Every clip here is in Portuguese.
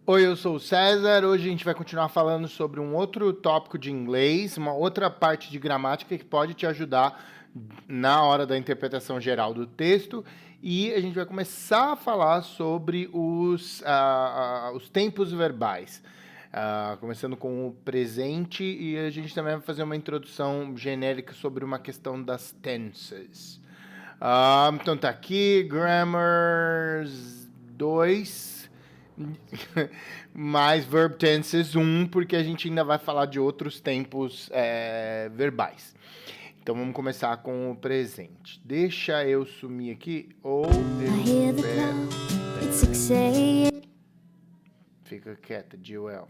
Oi, eu sou o César. Hoje a gente vai continuar falando sobre um outro tópico de inglês, uma outra parte de gramática que pode te ajudar na hora da interpretação geral do texto. E a gente vai começar a falar sobre os tempos verbais. Começando com o presente, e a gente também vai fazer uma introdução genérica sobre uma questão das tenses. Então tá aqui, Grammars 2 mais verb tenses 1, porque a gente ainda vai falar de outros tempos verbais. Então vamos começar com o presente. Deixa eu sumir aqui ou fica quieta, Joel.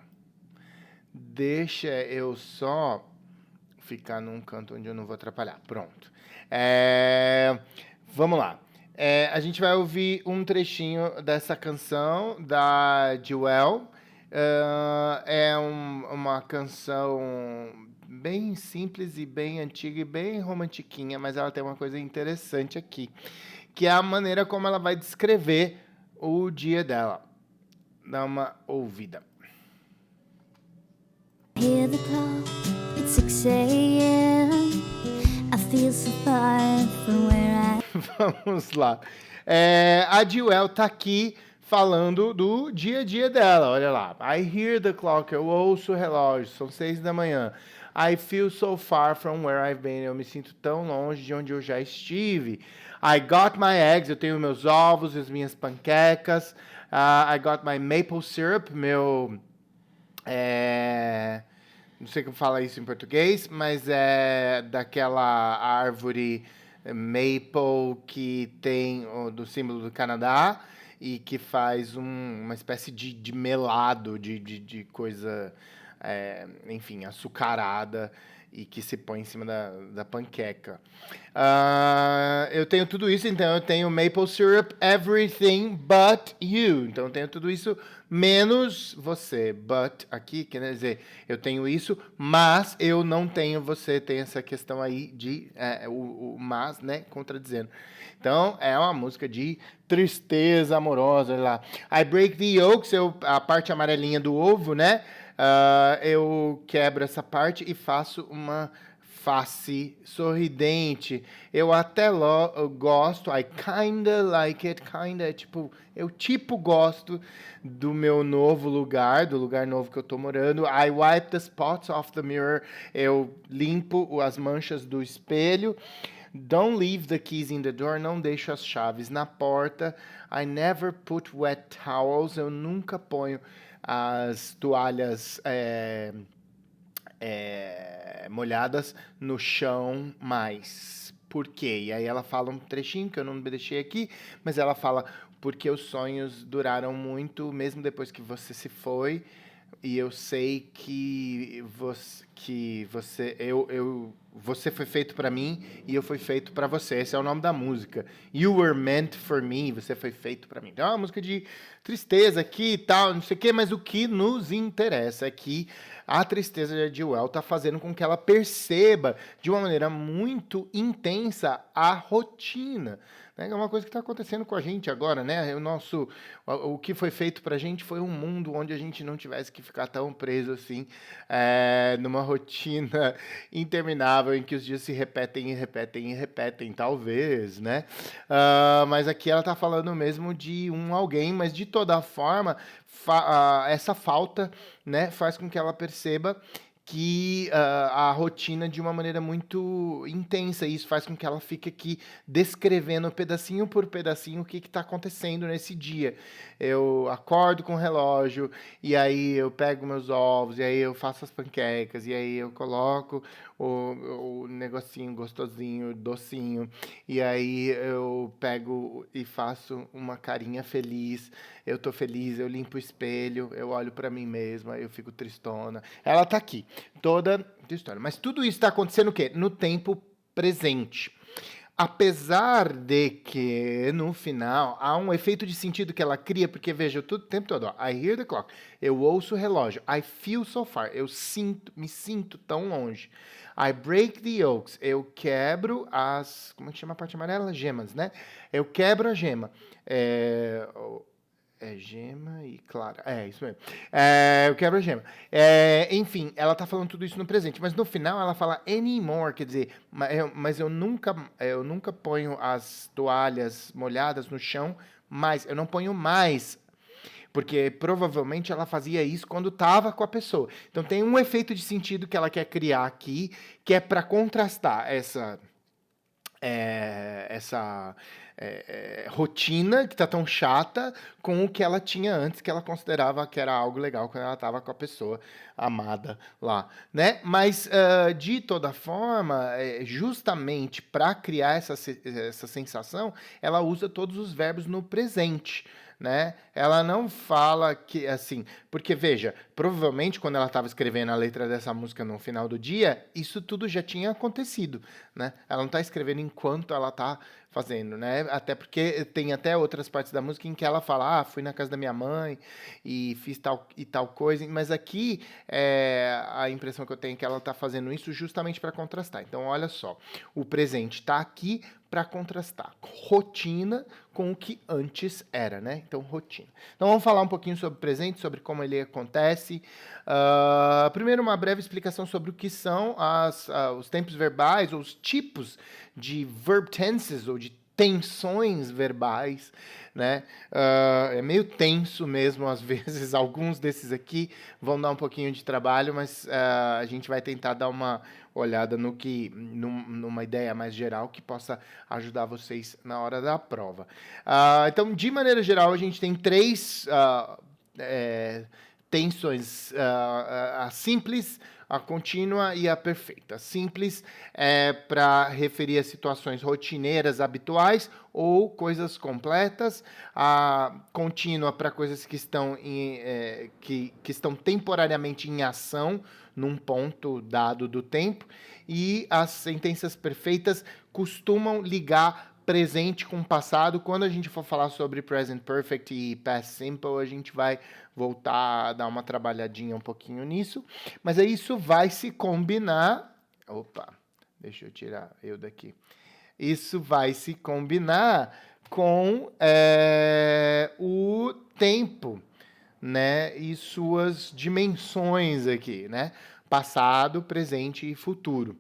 Deixa eu só ficar num canto onde eu não vou atrapalhar. Pronto. Vamos lá. A gente vai ouvir um trechinho dessa canção da Jewel. Uma canção bem simples e bem antiga e bem romantiquinha, mas ela tem uma coisa interessante aqui, que é a maneira como ela vai descrever o dia dela. Dá uma ouvida. Hear the clock, it's 6 a.m. I feel so far from where I... Vamos lá. A Jewel tá aqui falando do dia a dia dela. Olha lá. I hear the clock. Eu ouço o relógio. São 6 da manhã. I feel so far from where I've been. Eu me sinto tão longe de onde eu já estive. I got my eggs. Eu tenho meus ovos, as minhas panquecas. I got my maple syrup. Meu... não sei como fala isso em português, mas é daquela árvore maple que tem do símbolo do Canadá e que faz uma espécie de melado, de coisa, enfim, açucarada e que se põe em cima da panqueca. Eu tenho tudo isso, então eu tenho maple syrup, everything but you. Então eu tenho tudo isso menos você. But aqui quer dizer, eu tenho isso, mas eu não tenho você. Tem essa questão aí de o mas, né, contradizendo. Então é uma música de tristeza amorosa. Olha lá. I break the yolks, a parte amarelinha do ovo, né? Eu quebro essa parte e faço uma face sorridente. Eu até eu gosto, I kinda like it, kinda, tipo, eu tipo gosto do meu novo lugar, do lugar novo que eu tô morando. I wipe the spots off the mirror, eu limpo as manchas do espelho. Don't leave the keys in the door, não deixo as chaves na porta. I never put wet towels, eu nunca ponho as toalhas molhadas no chão mais. Por quê? E aí ela fala um trechinho que eu não deixei aqui, mas ela fala porque os sonhos duraram muito, mesmo depois que você se foi, e eu sei você foi feito para mim e eu fui feito para você. Esse é o nome da música. You were meant for me. Você foi feito para mim. Então é uma música de tristeza aqui e tal, não sei o quê, mas o que nos interessa é que a tristeza de Jewel está fazendo com que ela perceba de uma maneira muito intensa a rotina. Né? É uma coisa que está acontecendo com a gente agora, né? O que foi feito para a gente foi um mundo onde a gente não tivesse que ficar tão preso assim, numa rotina interminável em que os dias se repetem e repetem e repetem, talvez, né? Mas aqui ela está falando mesmo de um alguém, mas de toda forma, essa falta, né, faz com que ela perceba que a rotina de uma maneira muito intensa. E isso faz com que ela fique aqui descrevendo pedacinho por pedacinho o que está acontecendo nesse dia. Eu acordo com o relógio, e aí eu pego meus ovos, e aí eu faço as panquecas, e aí eu coloco o negocinho gostosinho, docinho, e aí eu pego e faço uma carinha feliz. Eu tô feliz, eu limpo o espelho, eu olho para mim mesma, eu fico tristona. Ela tá aqui, toda tristona. Mas tudo isso está acontecendo o quê? No tempo presente. Apesar de que, no final, há um efeito de sentido que ela cria, porque, veja, o tempo todo, ó, I hear the clock, eu ouço o relógio, I feel so far, me sinto tão longe. I break the yolks, eu quebro como é que chama a parte amarela? Gemas, né? Eu quebro a gema. É gema e clara. É, isso mesmo. O quebra-gema. Enfim, ela tá falando tudo isso no presente, mas no final ela fala anymore, quer dizer, mas eu nunca ponho as toalhas molhadas no chão, mas eu não ponho mais, porque provavelmente ela fazia isso quando estava com a pessoa. Então tem um efeito de sentido que ela quer criar aqui, que é para contrastar essa rotina que tá tão chata com o que ela tinha antes, que ela considerava que era algo legal quando ela estava com a pessoa amada lá, né? Mas de toda forma, justamente para criar essa sensação, ela usa todos os verbos no presente. Né? Ela não fala que assim, porque veja, provavelmente quando ela estava escrevendo a letra dessa música no final do dia, isso tudo já tinha acontecido, né? Ela não está escrevendo enquanto ela está fazendo, né? Até porque tem até outras partes da música em que ela fala, fui na casa da minha mãe e fiz tal e tal coisa, mas aqui a impressão que eu tenho é que ela está fazendo isso justamente para contrastar. Então, olha só, o presente está aqui para contrastar rotina com o que antes era, né? Então, rotina. Então, vamos falar um pouquinho sobre o presente, sobre como ele acontece. Primeiro, uma breve explicação sobre o que são os tempos verbais, ou os tipos de verb tenses, ou de tensões verbais, né? É meio tenso mesmo, às vezes. Alguns desses aqui vão dar um pouquinho de trabalho, mas a gente vai tentar dar uma olhada numa ideia mais geral que possa ajudar vocês na hora da prova. Então, de maneira geral, a gente tem três tensões: a simples, a contínua e a perfeita. Simples é para referir a situações rotineiras, habituais ou coisas completas. A contínua para coisas que estão que estão temporariamente em ação num ponto dado do tempo. E as sentenças perfeitas costumam ligar presente com passado. Quando a gente for falar sobre present perfect e past simple, a gente vai voltar a dar uma trabalhadinha um pouquinho nisso. Mas aí isso vai se combinar... Opa, deixa eu tirar eu daqui. Isso vai se combinar com o tempo, né? E suas dimensões aqui, né? Passado, presente e futuro.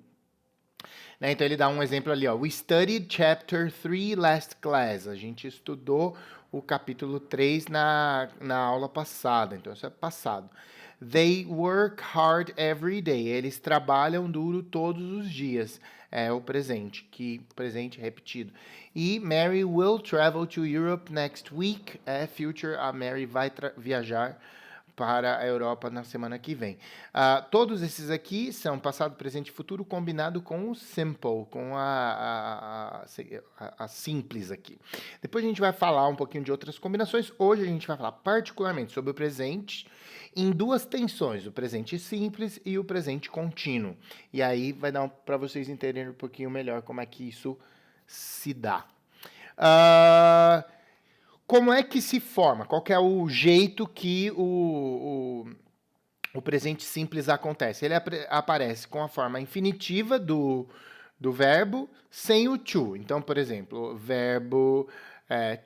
Né? Então ele dá um exemplo ali, ó. We studied chapter 3 last class. A gente estudou o capítulo 3 na aula passada. Então isso é passado. They work hard every day. Eles trabalham duro todos os dias. É o presente, presente repetido. E Mary will travel to Europe next week. É future, a Mary vai viajar para a Europa na semana que vem. Todos esses aqui são passado, presente e futuro combinado com o simple, com a simples aqui. Depois a gente vai falar um pouquinho de outras combinações. Hoje a gente vai falar particularmente sobre o presente em duas tensões, o presente simples e o presente contínuo. E aí vai dar para vocês entenderem um pouquinho melhor como é que isso se dá. Como é que se forma? Qual que é o jeito que o presente simples acontece? Ele aparece com a forma infinitiva do verbo sem o to. Então, por exemplo, o verbo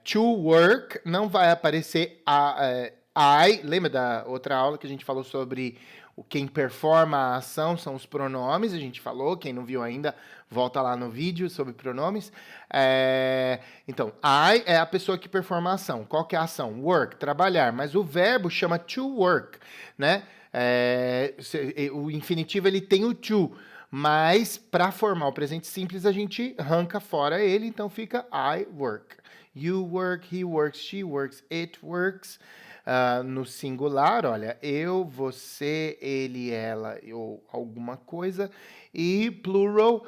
to work não vai aparecer I. Lembra da outra aula que a gente falou sobre quem performa a ação são os pronomes, a gente falou, quem não viu ainda, volta lá no vídeo sobre pronomes. Então, I é a pessoa que performa a ação. Qual que é a ação? Work, trabalhar, mas o verbo chama to work, né? O infinitivo ele tem o to, mas para formar o presente simples a gente arranca fora ele, então fica I work. You work, he works, she works, it works. No singular, olha, eu, você, ele, ela ou alguma coisa. E plural,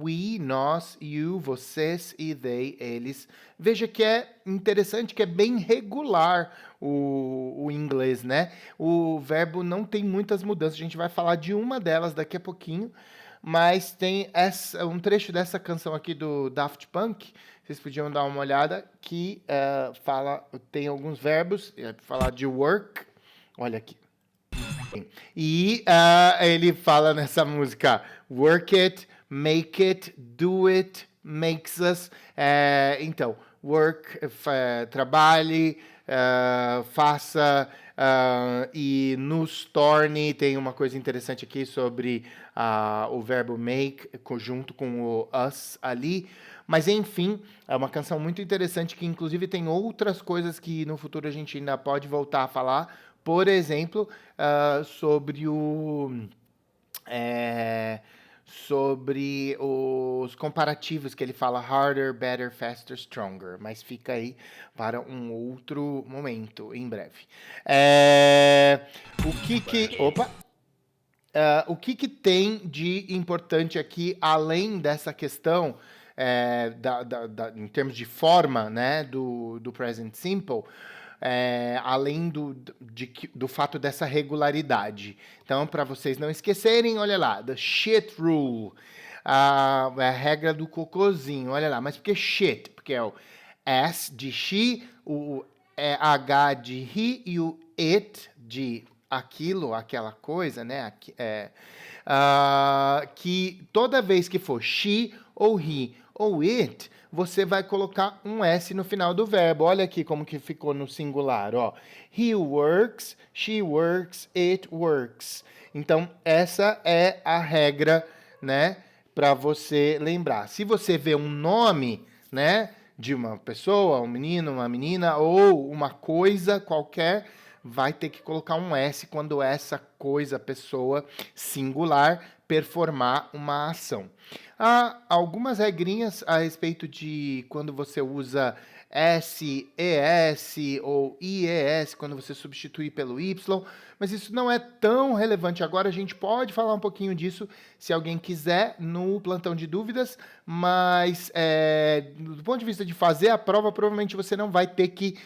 we, nós, you, vocês e they, eles. Veja que é interessante, que é bem regular o inglês, né? O verbo não tem muitas mudanças. A gente vai falar de uma delas daqui a pouquinho. Mas tem um trecho dessa canção aqui do Daft Punk, vocês podiam dar uma olhada, que tem alguns verbos, falar de work, olha aqui. E ele fala nessa música, work it, make it, do it, makes us. Então, work, trabalhe, faça e nos torne. Tem uma coisa interessante aqui sobre o verbo make, junto com o us ali. Mas, enfim, é uma canção muito interessante que, inclusive, tem outras coisas que no futuro a gente ainda pode voltar a falar. Por exemplo, sobre sobre os comparativos que ele fala harder, better, faster, stronger. Mas fica aí para um outro momento, em breve. Opa! O que tem de importante aqui, além dessa questão, em termos de forma, né, do present simple, além do fato dessa regularidade. Então, para vocês não esquecerem, olha lá, the shit rule, a regra do cocôzinho, olha lá. Mas por que shit? Porque é o S de she, o H de he e o it de aquilo, aquela coisa, né? Que toda vez que for she ou he ou it, você vai colocar um S no final do verbo. Olha aqui como que ficou no singular, ó. He works, she works, it works. Então, essa é a regra, né, para você lembrar. Se você vê um nome, né, de uma pessoa, um menino, uma menina ou uma coisa qualquer, vai ter que colocar um S quando essa coisa, pessoa, singular, performar uma ação. Há algumas regrinhas a respeito de quando você usa S, ES ou IES, quando você substitui pelo Y, mas isso não é tão relevante agora. A gente pode falar um pouquinho disso se alguém quiser no plantão de dúvidas, mas do ponto de vista de fazer a prova, provavelmente você não vai ter que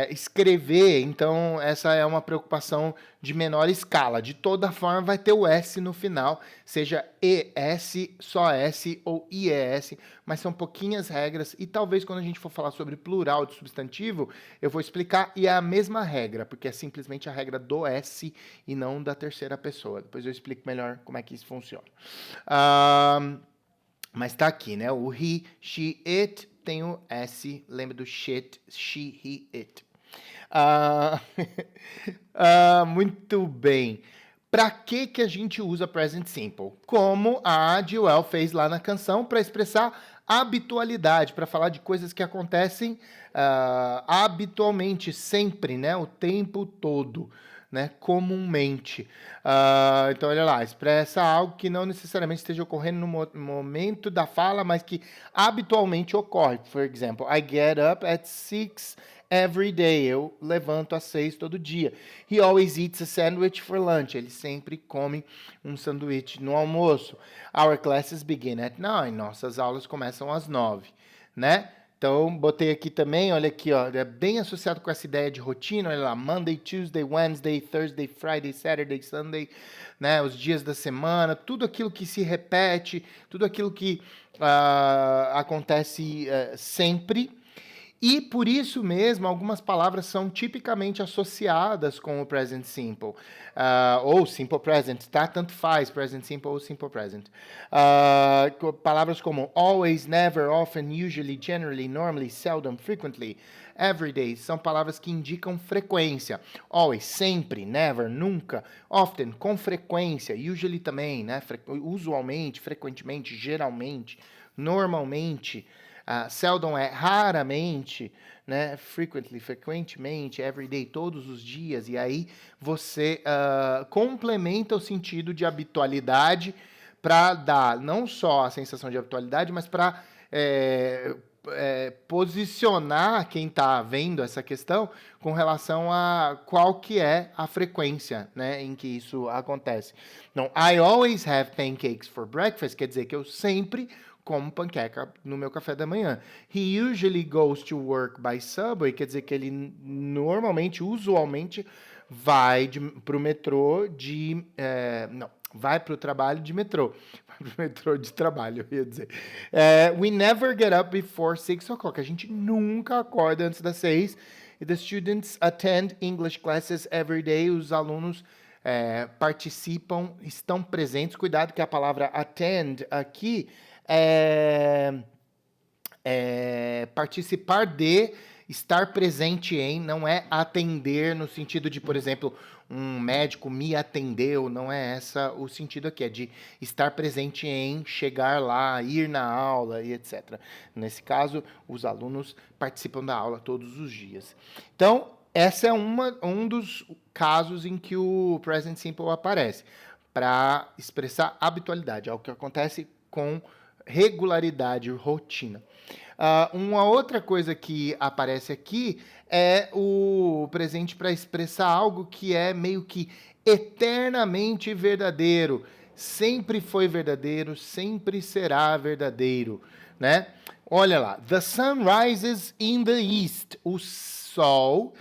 escrever, então essa é uma preocupação de menor escala. De toda forma, vai ter o S no final, seja ES, só S ou IES, mas são pouquinhas regras e talvez quando a gente for falar sobre plural de substantivo, eu vou explicar e é a mesma regra, porque é simplesmente a regra do S e não da terceira pessoa. Depois eu explico melhor como é que isso funciona. Mas tá aqui, né? O he, she, it tem o S, lembra do shit, she, he, it. Muito bem. Para que a gente usa present simple? Como a Joel fez lá na canção, para expressar habitualidade, para falar de coisas que acontecem habitualmente, sempre, né? O tempo todo, né? Comumente. Então, olha lá, expressa algo que não necessariamente esteja ocorrendo no momento da fala, mas que habitualmente ocorre. Por exemplo, I get up at 6 every day. Eu levanto às 6 todo dia. He always eats a sandwich for lunch. Ele sempre come um sanduíche no almoço. Our classes begin at 9. Nossas aulas começam às 9, né? Então, botei aqui também, olha aqui, ó, é bem associado com essa ideia de rotina, olha lá, Monday, Tuesday, Wednesday, Thursday, Friday, Saturday, Sunday, né, os dias da semana, tudo aquilo que se repete, tudo aquilo que acontece sempre. E por isso mesmo, algumas palavras são tipicamente associadas com o present simple, ou simple present, tá? Tanto faz present simple ou simple present. Palavras como always, never, often, usually, generally, normally, seldom, frequently, every day, são palavras que indicam frequência. Always, sempre, never, nunca, often, com frequência, usually também, né? Usualmente, frequentemente, geralmente, normalmente. Seldom é raramente, né? Frequently, frequentemente, everyday, todos os dias. E aí você complementa o sentido de habitualidade para dar não só a sensação de habitualidade, mas para posicionar quem está vendo essa questão com relação a qual que é a frequência, né, em que isso acontece. Então, I always have pancakes for breakfast, quer dizer que eu sempre como panqueca no meu café da manhã. He usually goes to work by subway, quer dizer que ele normalmente, usualmente, vai para o metrô de... não, vai para o trabalho de metrô. Vai para o metrô de trabalho, eu ia dizer. We never get up before 6 o'clock. A gente nunca acorda antes das 6. The students attend English classes every day. Os alunos participam, estão presentes. Cuidado que a palavra attend aqui participar de, estar presente em, não é atender no sentido de, por exemplo, um médico me atendeu, não é essa o sentido aqui, é de estar presente em, chegar lá, ir na aula e etc. Nesse caso, os alunos participam da aula todos os dias. Então, essa é um dos casos em que o present simple aparece, para expressar habitualidade, algo que acontece com regularidade, rotina. Uma outra coisa que aparece aqui é o presente para expressar algo que é meio que eternamente verdadeiro. Sempre foi verdadeiro, sempre será verdadeiro, né? Olha lá. The sun rises in the east. O sol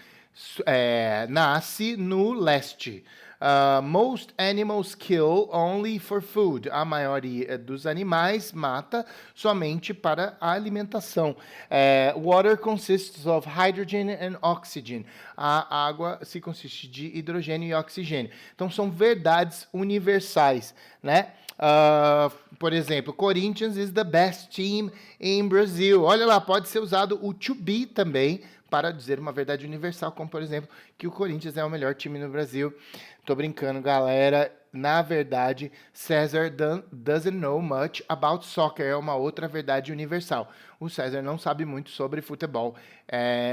nasce no leste. Most animals kill only for food. A maioria dos animais mata somente para a alimentação. Water consists of hydrogen and oxygen. A água se consiste de hidrogênio e oxigênio. Então, são verdades universais, né? Por exemplo, Corinthians is the best team in Brazil. Olha lá, pode ser usado o to be também para dizer uma verdade universal, como, por exemplo, que o Corinthians é o melhor time no Brasil. Tô brincando, galera. Na verdade, César doesn't know much about soccer. É uma outra verdade universal. O César não sabe muito sobre futebol,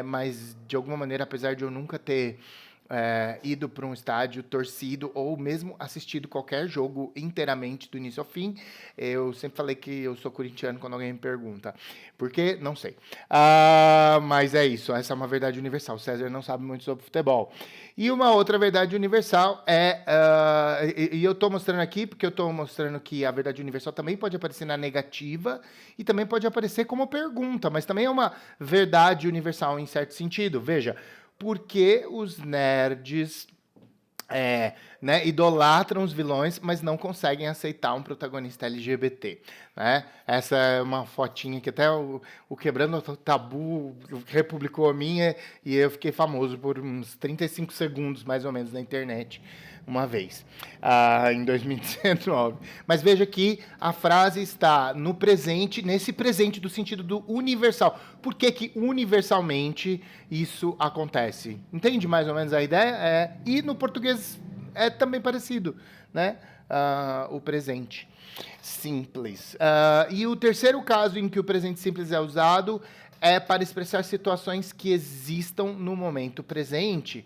mas, de alguma maneira, apesar de eu nunca ter ido para um estádio, torcido ou mesmo assistido qualquer jogo inteiramente do início ao fim, eu sempre falei que eu sou corintiano quando alguém me pergunta. Por quê? Não sei. Mas é isso, essa é uma verdade universal. O César não sabe muito sobre futebol. E uma outra verdade universal e eu estou mostrando aqui porque eu estou mostrando que a verdade universal também pode aparecer na negativa e também pode aparecer como pergunta, mas também é uma verdade universal em certo sentido. Veja, por que os nerds idolatram os vilões, mas não conseguem aceitar um protagonista LGBT, né? Essa é uma fotinha que até o Quebrando o Tabu republicou a minha e eu fiquei famoso por uns 35 segundos, mais ou menos, na internet, uma vez, em 2019. Mas veja que a frase está no presente, nesse presente do sentido do universal. Por que que universalmente isso acontece? Entende mais ou menos a ideia? E no português é também parecido, né? O presente simples. E o terceiro caso em que o presente simples é usado é para expressar situações que existam no momento presente,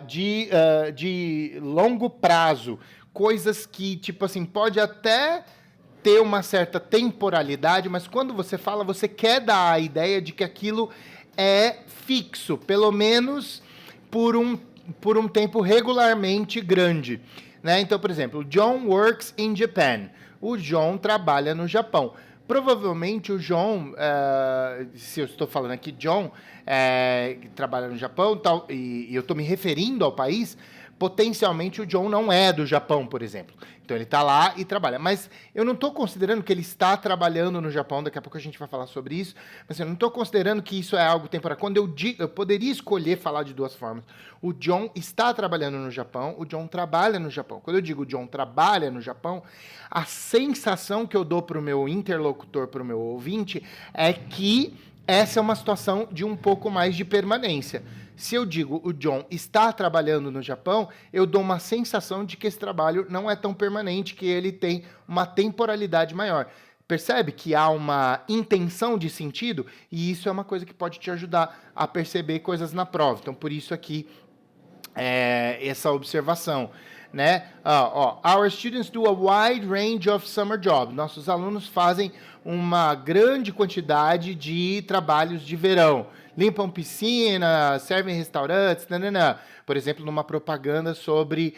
de longo prazo, coisas que, tipo assim, pode até ter uma certa temporalidade, mas quando você fala, você quer dar a ideia de que aquilo é fixo, pelo menos por um tempo regularmente grande, né? Então, por exemplo, John works in Japan. O John trabalha no Japão. Provavelmente o John, se eu estou falando aqui John, que trabalha no Japão e eu estou me referindo ao país, potencialmente o John não é do Japão, por exemplo. Então ele está lá e trabalha. Mas eu não estou considerando que ele está trabalhando no Japão, daqui a pouco a gente vai falar sobre isso, mas eu não estou considerando que isso é algo temporário. Quando eu poderia escolher falar de duas formas. O John está trabalhando no Japão, o John trabalha no Japão. Quando eu digo John trabalha no Japão, a sensação que eu dou para o meu interlocutor, para o meu ouvinte, é que essa é uma situação de um pouco mais de permanência. Se eu digo o John está trabalhando no Japão, eu dou uma sensação de que esse trabalho não é tão permanente, que ele tem uma temporalidade maior. Percebe que há uma intenção de sentido? E isso é uma coisa que pode te ajudar a perceber coisas na prova. Então, por isso aqui, essa observação, né? Our students do a wide range of summer jobs. Nossos alunos fazem uma grande quantidade de trabalhos de verão. Limpam piscina, servem restaurantes, nananã. Por exemplo, numa propaganda sobre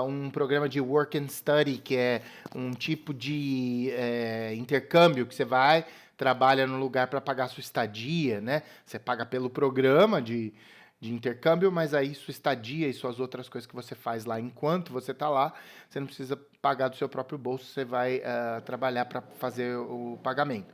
um programa de work and study, que é um tipo de intercâmbio que você vai, trabalha no lugar para pagar sua estadia, né? Você paga pelo programa de intercâmbio, mas aí sua estadia e suas outras coisas que você faz lá enquanto você está lá, você não precisa pagar do seu próprio bolso, você vai trabalhar para fazer o pagamento.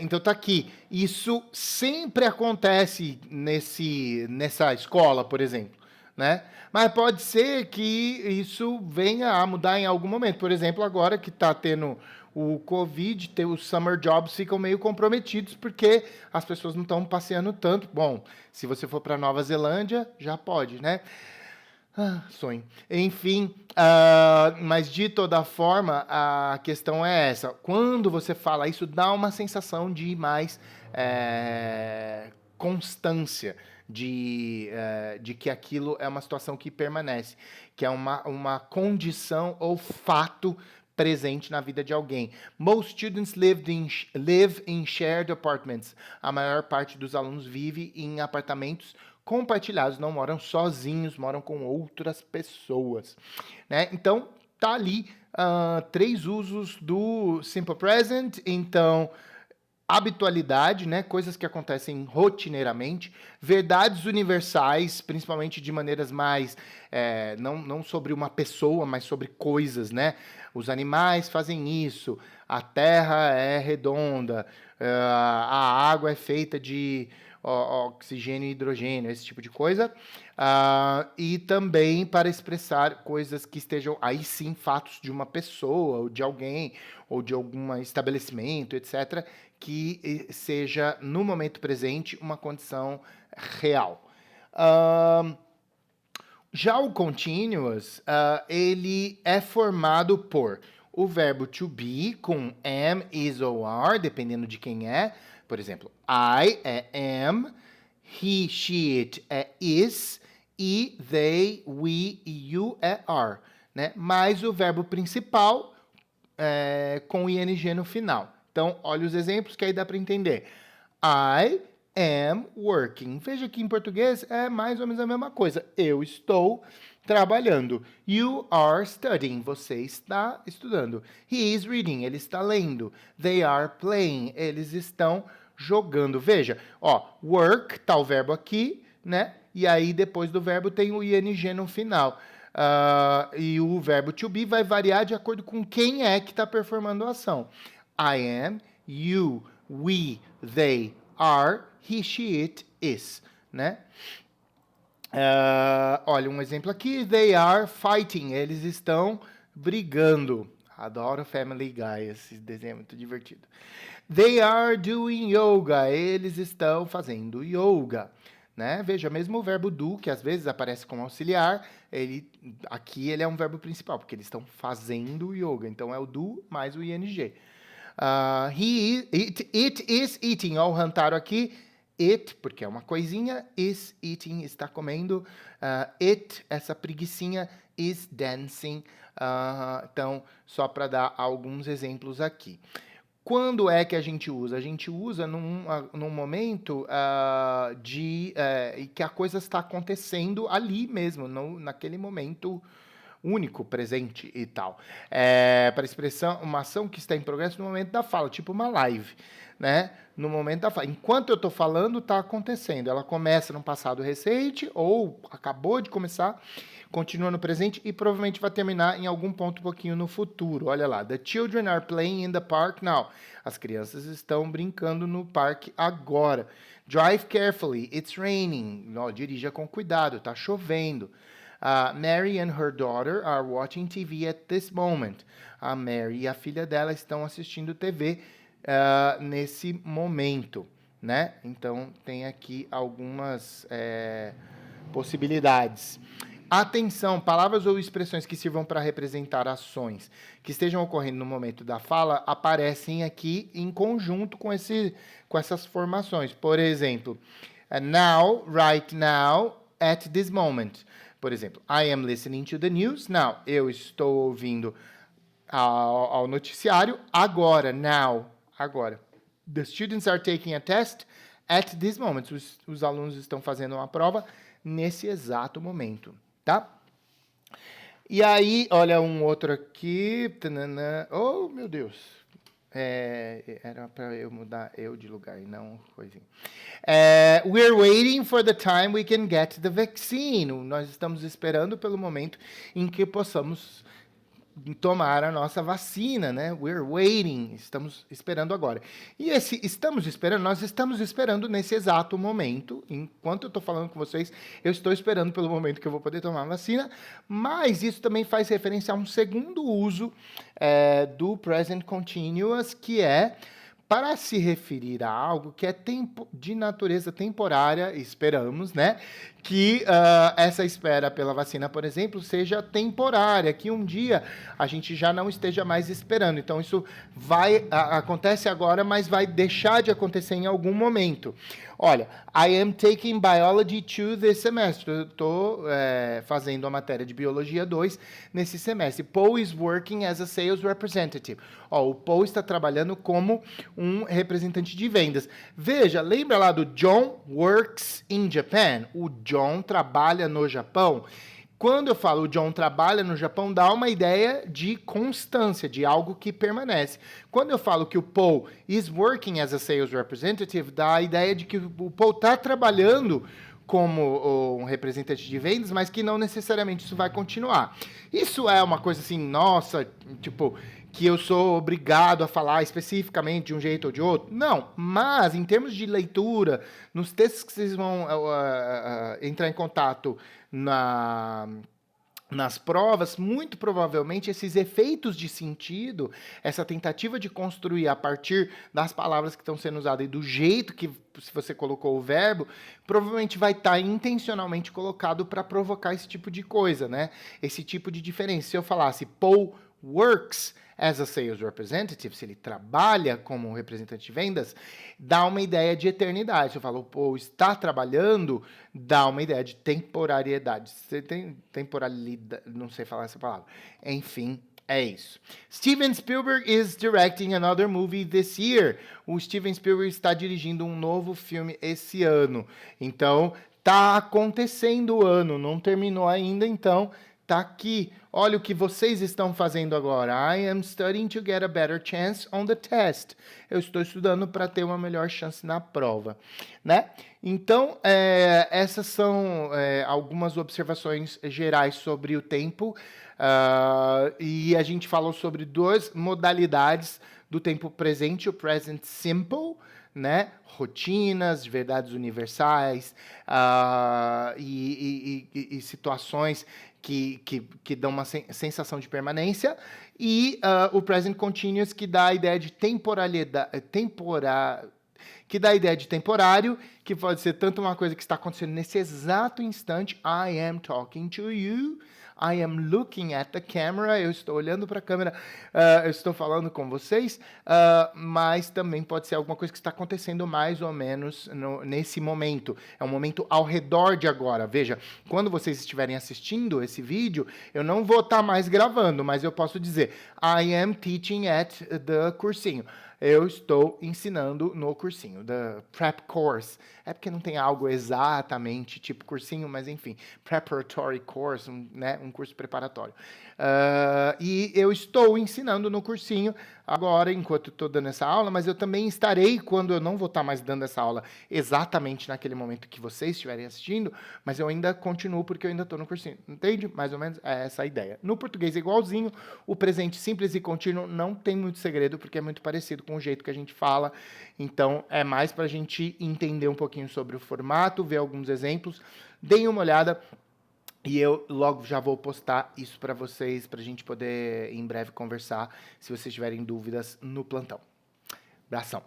Então tá aqui. Isso sempre acontece nessa escola, por exemplo, né? Mas pode ser que isso venha a mudar em algum momento. Por exemplo, agora que está tendo o Covid, os summer jobs ficam meio comprometidos porque as pessoas não estão passeando tanto. Bom, se você for para Nova Zelândia, já pode, né? Sonho. Enfim, mas de toda forma, a questão é essa. Quando você fala isso, dá uma sensação de mais constância, de que aquilo é uma situação que permanece, que é uma condição ou fato presente na vida de alguém. Most students live in shared apartments. A maior parte dos alunos vive em apartamentos compartilhados, não moram sozinhos, moram com outras pessoas, né? Então, tá ali 3 usos do Simple Present. Então, habitualidade, né? Coisas que acontecem rotineiramente, verdades universais, principalmente de maneiras mais, não sobre uma pessoa, mas sobre coisas, né? Os animais fazem isso, a terra é redonda, a água é feita de oxigênio e hidrogênio, esse tipo de coisa. E também para expressar coisas que estejam, aí sim, fatos de uma pessoa, ou de alguém, ou de algum estabelecimento, etc., que seja, no momento presente, uma condição real. Já o continuous, ele é formado por o verbo to be com am, is ou are, dependendo de quem é. Por exemplo, I é am, he, she, it é is, e they, we e you é are, né? Mais o verbo principal com ing no final. Então, olha os exemplos que aí dá para entender. I am working. Veja que em português é mais ou menos a mesma coisa. Eu estou trabalhando. You are studying. Você está estudando. He is reading. Ele está lendo. They are playing. Eles estão jogando. Veja, work, tá o verbo aqui, né? E aí depois do verbo tem o ing no final. E o verbo to be vai variar de acordo com quem é que está performando a ação. I am, you, we, they are, he, she, it, is, né? Olha, um exemplo aqui. They are fighting. Eles estão brigando. Adoro Family Guy. Esse desenho é muito divertido. They are doing yoga. Eles estão fazendo yoga. Né? Veja, mesmo o verbo do, que às vezes aparece como auxiliar, aqui ele é um verbo principal, porque eles estão fazendo yoga. Então é o do mais o ing. It is eating. Olha o Hantaro aqui. It, porque é uma coisinha, is eating, está comendo. It, essa preguicinha, is dancing. Então, só para dar alguns exemplos aqui. Quando é que a gente usa? A gente usa num momento que a coisa está acontecendo ali mesmo, naquele momento único, presente e tal. Para expressar uma ação que está em progresso no momento da fala, tipo uma live, né? No momento da fala. Enquanto eu estou falando, está acontecendo. Ela começa no passado recente ou acabou de começar, continua no presente e provavelmente vai terminar em algum ponto um pouquinho no futuro. Olha lá. The children are playing in the park now. As crianças estão brincando no parque agora. Drive carefully. It's raining. Dirija com cuidado. Está chovendo. Mary and her daughter are watching TV at this moment. A Mary e a filha dela estão assistindo TV nesse momento, né? Então, tem aqui algumas possibilidades. Atenção, palavras ou expressões que sirvam para representar ações que estejam ocorrendo no momento da fala aparecem aqui em conjunto com essas formações. Por exemplo, now, right now, at this moment. Por exemplo, I am listening to the news now. Eu estou ouvindo ao noticiário agora, now, agora. The students are taking a test at this moment. Os alunos estão fazendo uma prova nesse exato momento, tá? E aí, olha um outro aqui. Oh, meu Deus. Era para eu mudar eu de lugar e não coisinha. We're waiting for the time we can get the vaccine. Nós estamos esperando pelo momento em que possamos tomar a nossa vacina, né? We're waiting, estamos esperando agora. E esse estamos esperando, nós estamos esperando nesse exato momento. Enquanto eu estou falando com vocês, eu estou esperando pelo momento que eu vou poder tomar a vacina, mas isso também faz referência a um segundo uso do present continuous, que é para se referir a algo que é de natureza temporária, esperamos, né? Que essa espera pela vacina, por exemplo, seja temporária, que um dia a gente já não esteja mais esperando. Então, isso acontece agora, mas vai deixar de acontecer em algum momento. Olha, I am taking Biology 2 this semester. Eu estou fazendo a matéria de Biologia 2 nesse semestre. Paul is working as a sales representative. Ó, o Paul está trabalhando como um representante de vendas. Veja, lembra lá do John works in Japan? O John trabalha no Japão. Quando eu falo o John trabalha no Japão, dá uma ideia de constância, de algo que permanece. Quando eu falo que o Paul is working as a sales representative, dá a ideia de que o Paul está trabalhando como um representante de vendas, mas que não necessariamente isso vai continuar. Isso é uma coisa assim, nossa, tipo, que eu sou obrigado a falar especificamente de um jeito ou de outro? Não, mas em termos de leitura, nos textos que vocês vão entrar em contato nas provas, muito provavelmente esses efeitos de sentido, essa tentativa de construir a partir das palavras que estão sendo usadas e do jeito que se você colocou o verbo, provavelmente vai estar intencionalmente colocado para provocar esse tipo de coisa, né? Esse tipo de diferença. Se eu falasse Paul works as a sales representative, se ele trabalha como um representante de vendas, dá uma ideia de eternidade. Se eu falo, Paul está trabalhando, dá uma ideia de temporariedade. Você tem temporalidade, não sei falar essa palavra. Enfim, é isso. Steven Spielberg is directing another movie this year. O Steven Spielberg está dirigindo um novo filme esse ano. Então, tá acontecendo o ano, não terminou ainda, então tá aqui. Olha o que vocês estão fazendo agora. I am studying to get a better chance on the test. Eu estou estudando para ter uma melhor chance na prova, né? Então, essas são algumas observações gerais sobre o tempo. E a gente falou sobre duas modalidades do tempo presente, o present simple, né? Rotinas, verdades universais e situações que dão uma sensação de permanência, e o present continuous, que dá a ideia de temporalidade, que dá a ideia de temporário, que pode ser tanto uma coisa que está acontecendo nesse exato instante, I am talking to you, I am looking at the camera, eu estou olhando para a câmera, eu estou falando com vocês, mas também pode ser alguma coisa que está acontecendo mais ou menos nesse momento. É um momento ao redor de agora. Veja, quando vocês estiverem assistindo esse vídeo, eu não vou estar mais gravando, mas eu posso dizer, I am teaching at the cursinho. Eu estou ensinando no cursinho, da prep course. É porque não tem algo exatamente tipo cursinho, mas enfim, preparatory course, né, um curso preparatório. E eu estou ensinando no cursinho agora, enquanto estou dando essa aula, mas eu também estarei, quando eu não vou estar mais dando essa aula exatamente naquele momento que vocês estiverem assistindo, mas eu ainda continuo porque eu ainda estou no cursinho. Entende? Mais ou menos é essa a ideia. No português é igualzinho, o presente simples e contínuo não tem muito segredo, porque é muito parecido com o jeito que a gente fala, então é mais para a gente entender um pouquinho sobre o formato, ver alguns exemplos, deem uma olhada. E eu logo já vou postar isso para vocês, para a gente poder em breve conversar, se vocês tiverem dúvidas no plantão. Abração.